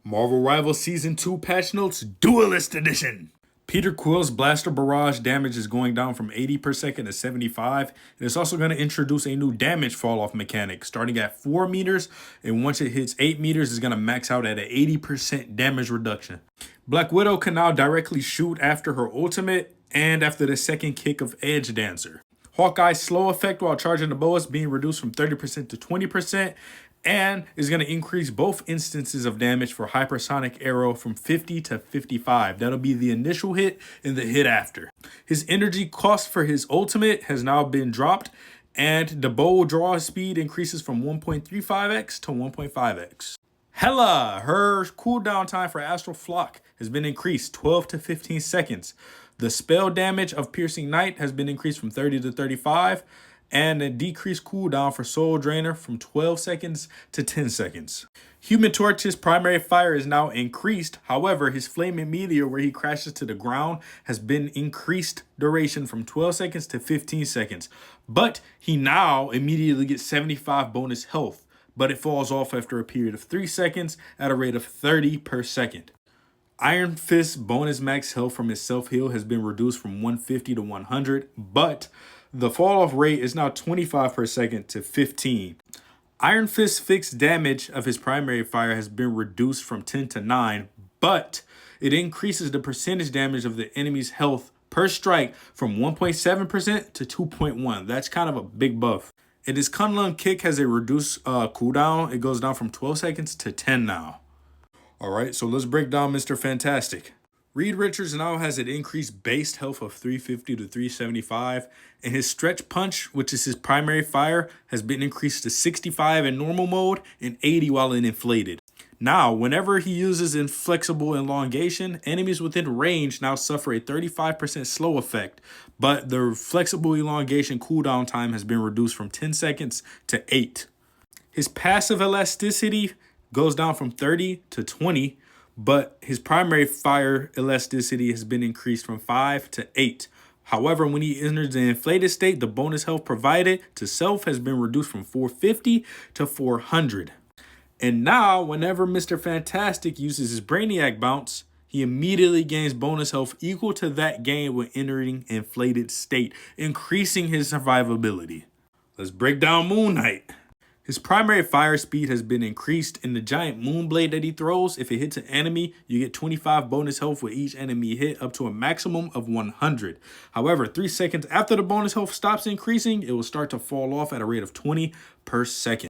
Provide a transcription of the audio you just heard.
Marvel Rivals Season 2 Patch Notes Duelist Edition. Peter Quill's Blaster Barrage damage is going down from 80 per second to 75. And it's also going to introduce a new damage fall-off mechanic starting at 4 meters. And once it hits 8 meters, it's going to max out at an 80% damage reduction. Black Widow can now directly shoot after her ultimate and after the second kick of Edge Dancer. Hawkeye's slow effect while charging the bow is being reduced from 30% to 20%, and is going to increase both instances of damage for Hypersonic Arrow from 50 to 55. That'll be the initial hit and the hit after. His energy cost for his ultimate has now been dropped, and the bow draw speed increases from 1.35x to 1.5x. Hela, her cooldown time for Astral Flock has been increased 12 to 15 seconds. The spell damage of Piercing Knight has been increased from 30 to 35, and a decreased cooldown for Soul Drainer from 12 seconds to 10 seconds. Human Torch's primary fire is now increased. However, his Flaming Meteor, where he crashes to the ground, has been increased duration from 12 seconds to 15 seconds. But he now immediately gets 75 bonus health, but it falls off after a period of 3 seconds at a rate of 30 per second. Iron Fist's bonus max health from his self-heal has been reduced from 150 to 100, but the fall-off rate is now 25 per second to 15. Iron Fist's fixed damage of his primary fire has been reduced from 10 to 9, but it increases the percentage damage of the enemy's health per strike from 1.7% to 2.1. That's kind of a big buff. And his Kunlun kick has a reduced cooldown. It goes down from 12 seconds to 10 now. All right, so let's break down Mr. Fantastic. Reed Richards now has an increased base health of 350 to 375, and his Stretch Punch, which is his primary fire, has been increased to 65 in normal mode and 80 while in inflated. Now, whenever he uses inflexible elongation, enemies within range now suffer a 35% slow effect, but the flexible elongation cooldown time has been reduced from 10 seconds to 8. His passive elasticity goes down from 30 to 20, but his primary fire elasticity has been increased from 5 to 8. However, when he enters the inflated state, the bonus health provided to self has been reduced from 450 to 400. And now, whenever Mr. Fantastic uses his Brainiac bounce, he immediately gains bonus health equal to that gained when entering inflated state, increasing his survivability. Let's break down Moon Knight. His primary fire speed has been increased, and the giant moon blade that he throws, if it hits an enemy, you get 25 bonus health with each enemy hit up to a maximum of 100. However, 3 seconds after the bonus health stops increasing, it will start to fall off at a rate of 20 per second.